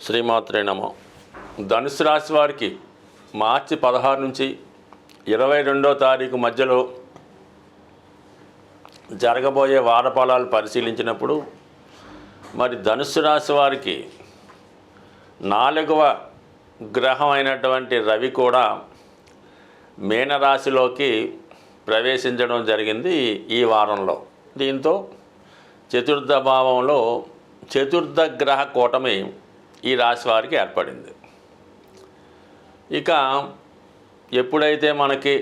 శ్రీమాత్రే నమో. ధనుసు రాశి వారికి మార్చి 16 నుంచి 22వ తారీఖు మధ్యలో జరగబోయే వారఫలాలు పరిశీలించినప్పుడు మరి ధనుసు రాశి వారికి 4వ గ్రహం అయినటువంటి రవి కూడా మీనరాశిలోకి ప్రవేశించడం జరిగింది ఈ వారంలో. దీంతో చతుర్థ భావంలో చతుర్థ గ్రహ కూటమి ఈ రాశి వారికి ఏర్పడింది. ఇక ఎప్పుడైతే మనకి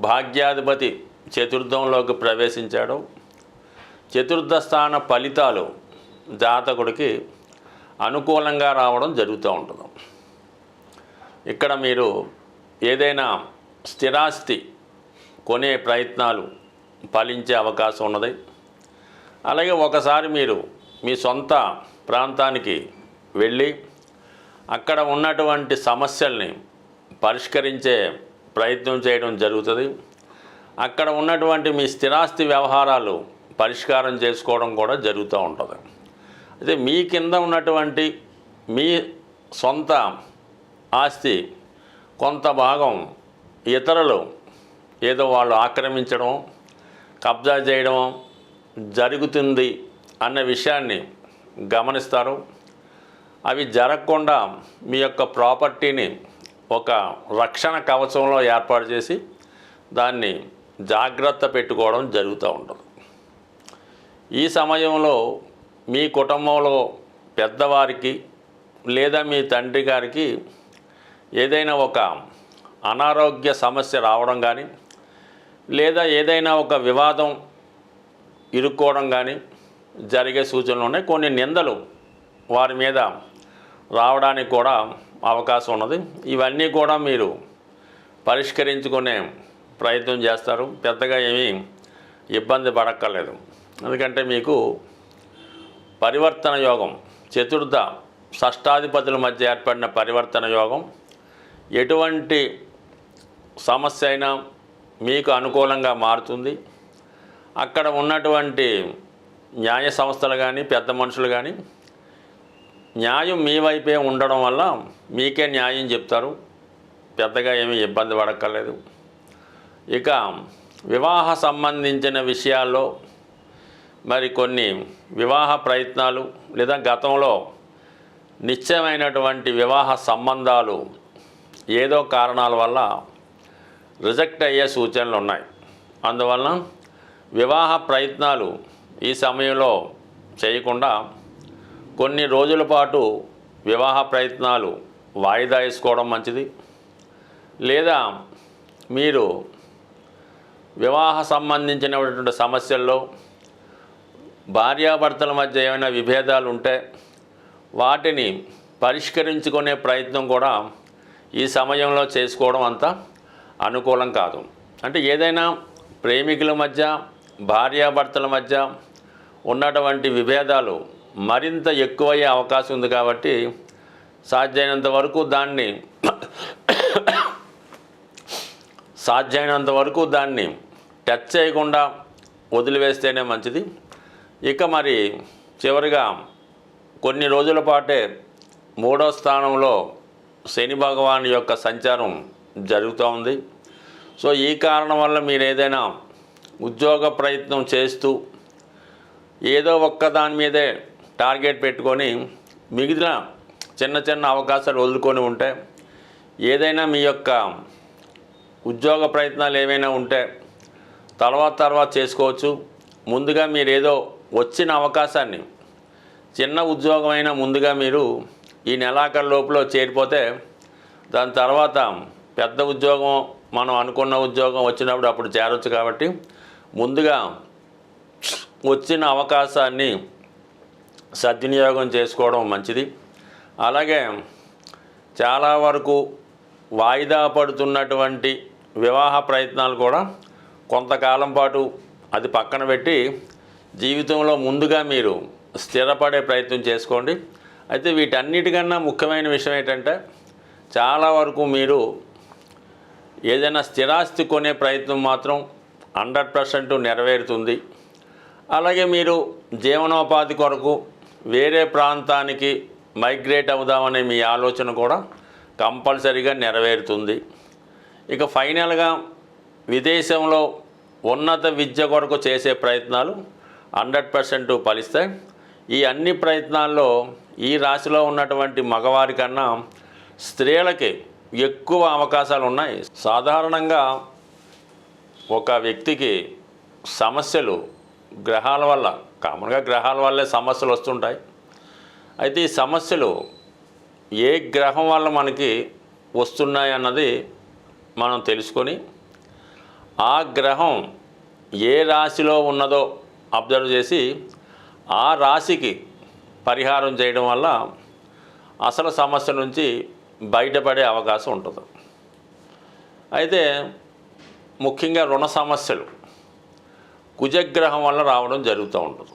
భాగ్యాధిపతి చతుర్థంలోకి ప్రవేశించాడో చతుర్థ స్థాన ఫలితాలు జాతకుడికి అనుకూలంగా రావడం జరుగుతూ ఉంటుంది. ఇక్కడ మీరు ఏదైనా స్థిరాస్తి కొనే ప్రయత్నాలు ఫలించే అవకాశం ఉన్నది. అలాగే ఒకసారి మీరు మీ సొంత ప్రాంతానికి వెళ్ళి అక్కడ ఉన్నటువంటి సమస్యల్ని పరిష్కరించే ప్రయత్నం చేయడం జరుగుతుంది. అక్కడ ఉన్నటువంటి మీ స్థిరాస్తి వ్యవహారాలు పరిష్కారం చేసుకోవడం కూడా జరుగుతూ ఉంటుంది. అయితే మీ కింద ఉన్నటువంటి మీ సొంత ఆస్తి కొంత భాగం ఇతరులు ఏదో వాళ్ళు ఆక్రమించడం, కబ్జా చేయడం జరుగుతుంది అన్న విషయాన్ని గమనిస్తారు. అవి జరగకుండా మీ యొక్క ప్రాపర్టీని ఒక రక్షణ కవచంలో ఏర్పాటు చేసి దాన్ని జాగ్రత్త పెట్టుకోవడం జరుగుతూ ఉంటుంది. ఈ సమయంలో మీ కుటుంబంలో పెద్దవారికి లేదా మీ తండ్రి గారికి ఏదైనా ఒక అనారోగ్య సమస్య రావడం కానీ లేదా ఏదైనా ఒక వివాదం ఇరుక్కోవడం కానీ జరిగే సూచనలు ఉన్నాయి. కొన్ని నిందలు వారి మీద రావడానికి కూడా అవకాశం ఉన్నది. ఇవన్నీ కూడా మీరు పరిష్కరించుకునే ప్రయత్నం చేస్తారు. పెద్దగా ఏమీ ఇబ్బంది పడక్కర్లేదు. ఎందుకంటే మీకు పరివర్తన యోగం, చతుర్థ షష్టాధిపతుల మధ్య ఏర్పడిన పరివర్తన యోగం ఎటువంటి సమస్య అయినా మీకు అనుకూలంగా మారుతుంది. అక్కడ ఉన్నటువంటి న్యాయ సంస్థలు కానీ పెద్ద మనుషులు కానీ న్యాయం మీ వైపే ఉండడం వల్ల మీకే న్యాయం చెప్తారు. పెద్దగా ఏమీ ఇబ్బంది పడక్కర్లేదు. ఇక వివాహ సంబంధించిన విషయాల్లో మరి కొన్ని వివాహ ప్రయత్నాలు లేదా గతంలో నిశ్చయమైనటువంటి వివాహ సంబంధాలు ఏదో కారణాల వల్ల రిజెక్ట్ అయ్యే సూచనలు ఉన్నాయి. అందువలన వివాహ ప్రయత్నాలు ఈ సమయంలో చేయకుండా కొన్ని రోజుల పాటు వివాహ ప్రయత్నాలు వాయిదా వేసుకోవడం మంచిది. లేదా మీరు వివాహ సంబంధించినటువంటి సమస్యల్లో భార్యాభర్తల మధ్య ఏమైనా విభేదాలు ఉంటే వాటిని పరిష్కరించుకునే ప్రయత్నం కూడా ఈ సమయంలో చేసుకోవడం అంత అనుకూలం కాదు. అంటే ఏదైనా ప్రేమికుల మధ్య భార్యాభర్తల మధ్య ఉన్నటువంటి విభేదాలు మరింత ఎక్కువయ్యే అవకాశం ఉంది. కాబట్టి సాధ్యమైనంత వరకు దాన్ని టచ్ చేయకుండా వదిలివేస్తేనే మంచిది. ఇక మరి చివరిగా కొన్ని రోజుల పాటే 3వ స్థానంలో శని భగవాన్ యొక్క సంచారం జరుగుతూ ఉంది. సో ఈ కారణం వల్ల మీరు ఏదైనా ఉద్యోగ ప్రయత్నం చేస్తూ ఏదో ఒక్క దాని మీదే టార్గెట్ పెట్టుకొని మిగిలిన చిన్న చిన్న అవకాశాలు వదులుకొని ఉంటే ఏదైనా మీ యొక్క ఉద్యోగ ప్రయత్నాలు ఏమైనా ఉంటే తర్వాత చేసుకోవచ్చు. ముందుగా మీరు ఏదో వచ్చిన అవకాశాన్ని చిన్న ఉద్యోగమైనా ముందుగా మీరు ఈ నెలాఖరు లోపల చేరిపోతే దాని తర్వాత పెద్ద ఉద్యోగం మనం అనుకున్న ఉద్యోగం వచ్చినప్పుడు అప్పుడు చేరవచ్చు. కాబట్టి ముందుగా వచ్చిన అవకాశాన్ని సద్వినియోగం చేసుకోవడం మంచిది. అలాగే చాలా వరకు వాయిదా పడుతున్నటువంటి వివాహ ప్రయత్నాలు కూడా కొంతకాలం పాటు అది పక్కన పెట్టి జీవితంలో ముందుగా మీరు స్థిరపడే ప్రయత్నం చేసుకోండి. అయితే వీటన్నిటికన్నా ముఖ్యమైన విషయం ఏంటంటే చాలా వరకు మీరు ఏదైనా స్థిరాస్తి కొనే ప్రయత్నం మాత్రం 100% నెరవేరుతుంది. అలాగే మీరు జీవనోపాధి కొరకు వేరే ప్రాంతానికి మైగ్రేట్ అవుదామనే మీ ఆలోచన కూడా కంపల్సరీగా నెరవేరుతుంది. ఇక ఫైనల్గా విదేశంలో ఉన్నత విద్య కొరకు చేసే ప్రయత్నాలు 100% ఫలిస్తాయి. ఈ అన్ని ప్రయత్నాల్లో ఈ రాశిలో ఉన్నటువంటి మగవారి కన్నా స్త్రీలకి ఎక్కువ అవకాశాలు ఉన్నాయి. సాధారణంగా ఒక వ్యక్తికి సమస్యలు గ్రహాల వల్ల, కామన్గా గ్రహాల వల్లే సమస్యలు వస్తుంటాయి. అయితే ఈ సమస్యలు ఏ గ్రహం వల్ల మనకి వస్తున్నాయి అన్నది మనం తెలుసుకొని ఆ గ్రహం ఏ రాశిలో ఉన్నదో అబ్జర్వ్ చేసి ఆ రాశికి పరిహారం చేయడం వల్ల అసలు సమస్య నుంచి బయటపడే అవకాశం ఉంటుంది. అయితే ముఖ్యంగా రుణ సమస్యలు కుజగ్రహం వల్ల రావడం జరుగుతూ ఉంటుంది.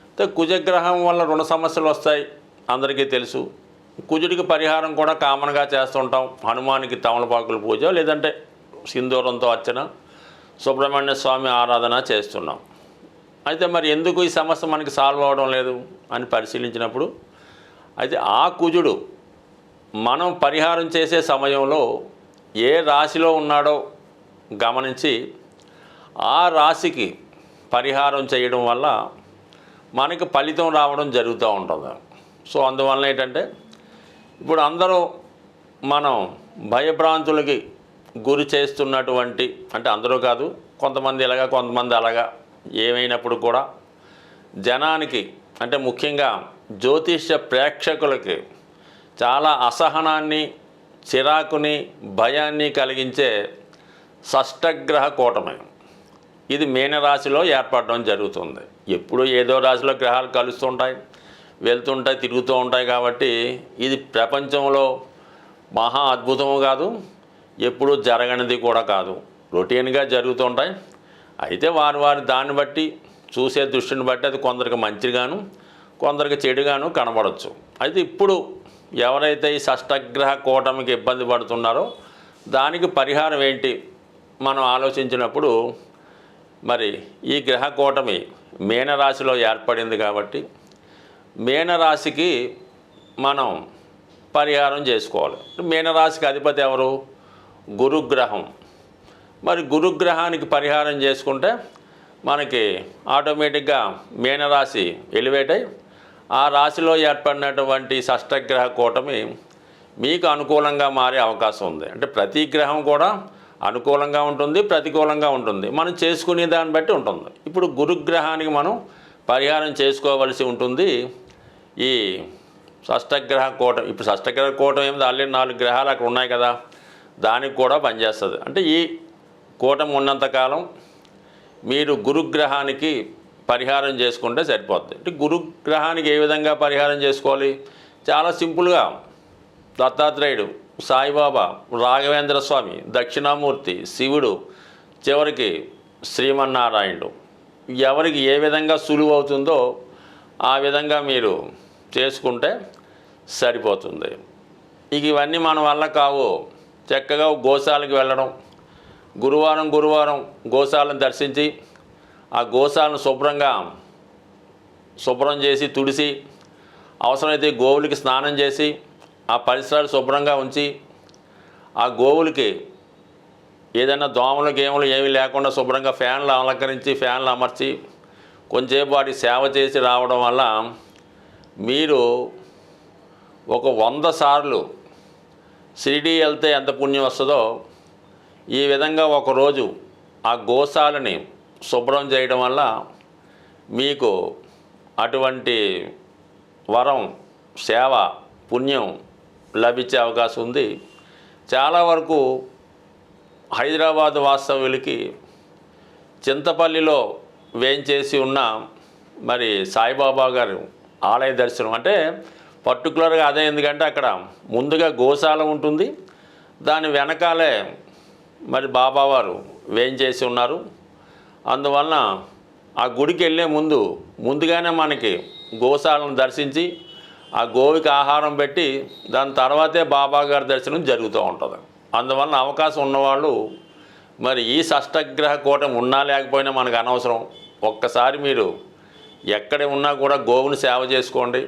అయితే కుజగ్రహం వల్ల రుణ సమస్యలు వస్తాయి అందరికీ తెలుసు. కుజుడికి పరిహారం కూడా కామన్గా చేస్తుంటాం. హనుమానికి తమలపాకుల పూజ, లేదంటే సింధూరంతో అర్చన, సుబ్రహ్మణ్య స్వామి ఆరాధన చేస్తున్నాం. అయితే మరి ఎందుకు ఈ సమస్య మనకి సాల్వ్ అవ్వడం లేదు అని పరిశీలించినప్పుడు, అయితే ఆ కుజుడు మనం పరిహారం చేసే సమయంలో ఏ రాశిలో ఉన్నాడో గమనించి ఆ రాశికి పరిహారం చేయడం వల్ల మనకి ఫలితం రావడం జరుగుతూ ఉంటుంది. సో అందువలన ఏంటంటే ఇప్పుడు అందరూ మనం భయభ్రాంతులకి గురి చేస్తున్నటువంటి, అంటే అందరూ కాదు, కొంతమంది ఇలాగా కొంతమంది అలాగా, ఏమైనప్పుడు కూడా జనానికి, అంటే ముఖ్యంగా జ్యోతిష్య ప్రేక్షకులకి చాలా అసహనాన్ని, చిరాకుని, భయాన్ని కలిగించే షష్టగ్రహ కూటమి ఇది మీనరాశిలో ఏర్పడడం జరుగుతుంది. ఎప్పుడు ఏదో రాశిలో గ్రహాలు కలుస్తుంటాయి, వెళ్తుంటాయి, తిరుగుతూ ఉంటాయి. కాబట్టి ఇది ప్రపంచంలో మహా అద్భుతము కాదు, ఎప్పుడూ జరగనిది కూడా కాదు, రొటీన్గా జరుగుతుంటాయి. అయితే వారి దాన్ని బట్టి, చూసే దృష్టిని బట్టి అది కొందరికి మంచిగాను కొందరికి చెడుగాను కనబడవచ్చు. అయితే ఇప్పుడు ఎవరైతే ఈ షష్టగ్రహ కూటమికి ఇబ్బంది పడుతున్నారో దానికి పరిహారం ఏంటి మనం ఆలోచించినప్పుడు, మరి ఈ గ్రహ కూటమి మీనరాశిలో ఏర్పడింది కాబట్టి మీనరాశికి మనం పరిహారం చేసుకోవాలి. మీనరాశికి అధిపతి ఎవరు? గురుగ్రహం. మరి గురుగ్రహానికి పరిహారం చేసుకుంటే మనకి ఆటోమేటిక్గా మీనరాశి ఎలివేట్ అయ్యి ఆ రాశిలో ఏర్పడినటువంటి షష్టగ్రహ కూటమి మీకు అనుకూలంగా మారే అవకాశం ఉంది. అంటే ప్రతి గ్రహం కూడా అనుకూలంగా ఉంటుంది, ప్రతికూలంగా ఉంటుంది, మనం చేసుకునే దాన్ని బట్టి ఉంటుంది. ఇప్పుడు గురుగ్రహానికి మనం పరిహారం చేసుకోవలసి ఉంటుంది. ఈ షష్టగ్రహ కూటమి, ఇప్పుడు షష్టగ్రహ కూటమి ఏమిటి, ఆల్రెడీ 4 గ్రహాలు అక్కడ ఉన్నాయి కదా, దానికి కూడా పనిచేస్తుంది. అంటే ఈ కూటమి ఉన్నంతకాలం మీరు గురుగ్రహానికి పరిహారం చేసుకుంటే సరిపోద్ది. అంటే గురుగ్రహానికి ఏ విధంగా పరిహారం చేసుకోవాలి? చాలా సింపుల్గా దత్తాత్రేయుడు, సాయిబాబా, రాఘవేంద్ర స్వామి, దక్షిణామూర్తి, శివుడు, చివరికి శ్రీమన్నారాయణుడు, ఎవరికి ఏ విధంగా సులువు అవుతుందో ఆ విధంగా మీరు చేసుకుంటే సరిపోతుంది. ఇక ఇవన్నీ మన వల్ల కావు. చక్కగా గోశాలకు వెళ్ళడం, గురువారం గోశాలను దర్శించి ఆ గోశాలను శుభ్రం చేసి తుడిసి, అవసరమైతే గోవులకి స్నానం చేసి ఆ పరిసరాలు శుభ్రంగా ఉంచి, ఆ గోవులకి ఏదైనా దోమలు గేములు ఏమీ లేకుండా శుభ్రంగా ఫ్యాన్లు అలంకరించి ఫ్యాన్లు అమర్చి కొంచెంసేపు వాటికి సేవ చేసి రావడం వల్ల మీరు ఒక 100 సార్లు షిరిడీ వెళ్తే ఎంత పుణ్యం వస్తుందో ఈ విధంగా ఒకరోజు ఆ గోశాలని శుభ్రం చేయడం వల్ల మీకు అటువంటి వరం, సేవ, పుణ్యం లభించే అవకాశం ఉంది. చాలా వరకు హైదరాబాద్ వాస్తవ్యులకి చింతపల్లిలో వేంచేసి ఉన్న మరి సాయిబాబా గారు ఆలయ దర్శనం అంటే పర్టికులర్గా అదే. ఎందుకంటే అక్కడ ముందుగా గోశాల ఉంటుంది, దాని వెనకాలే మరి బాబావారు వేంచేసి ఉన్నారు. అందువలన ఆ గుడికి వెళ్ళే ముందుగానే మనకి గోశాలను దర్శించి ఆ గోవుకి ఆహారం పెట్టి దాని తర్వాతే బాబా గారి దర్శనం జరుగుతూ ఉంటుంది. అందువలన అవకాశం ఉన్నవాళ్ళు మరి ఈ షష్టగ్రహ కూటమి ఉన్నా లేకపోయినా మనకు అనవసరం. ఒక్కసారి మీరు ఎక్కడ ఉన్నా కూడా గోవుని సేవ చేసుకోండి.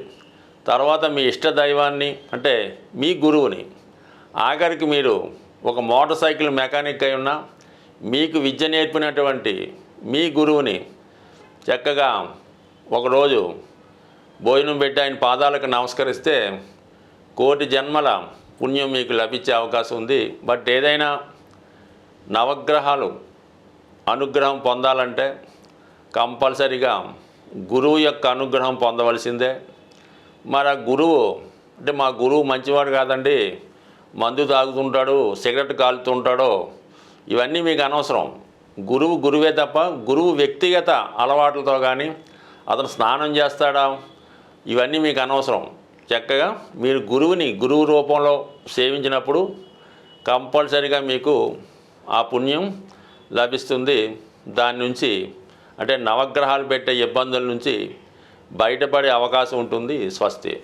తర్వాత మీ ఇష్ట దైవాన్ని అంటే మీ గురువుని, ఆఖరికి మీరు ఒక మోటార్ సైకిల్ మెకానిక్ అయి ఉన్నా మీకు విద్య నేర్పినటువంటి మీ గురువుని చక్కగా ఒకరోజు భోజనం పెట్టి ఆయన పాదాలకు నమస్కరిస్తే కోటి జన్మల పుణ్యం మీకు లభించే అవకాశం ఉంది. బట్ ఏదైనా నవగ్రహాలు అనుగ్రహం పొందాలంటే కంపల్సరిగా గురువు యొక్క అనుగ్రహం పొందవలసిందే. మరి ఆ గురువు అంటే మా గురువు మంచివాడు కాదండి, మందు తాగుతుంటాడు, సిగరెట్ కాలుతుంటాడో, ఇవన్నీ మీకు అనవసరం. గురువు గురువే తప్ప గురువు వ్యక్తిగత అలవాట్లతో కానీ అతను స్నానం చేస్తాడా ఇవన్నీ మీకు అనవసరం. చక్కగా మీరు గురువుని గురువు రూపంలో సేవించినప్పుడు కంపల్సరిగా మీకు ఆ పుణ్యం లభిస్తుంది. దాని నుంచి అంటే నవగ్రహాలు పెట్టే ఇబ్బందుల నుంచి బయటపడే అవకాశం ఉంటుంది. స్వస్తి.